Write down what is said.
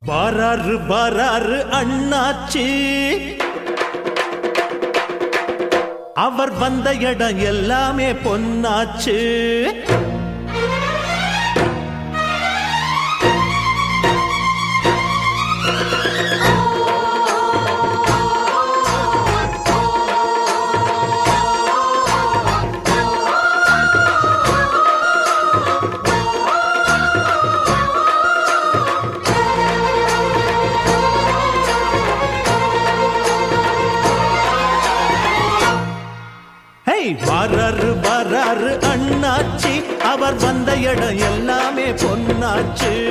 பாராரு பாராரு அண்ணாச்சி, அவர் வந்த இடம் எல்லாமே பொன்னாச்சு. வராரு வராரு அண்ணாச்சி, அவர் வந்த இடம் எல்லாமே பொன்னாச்சு.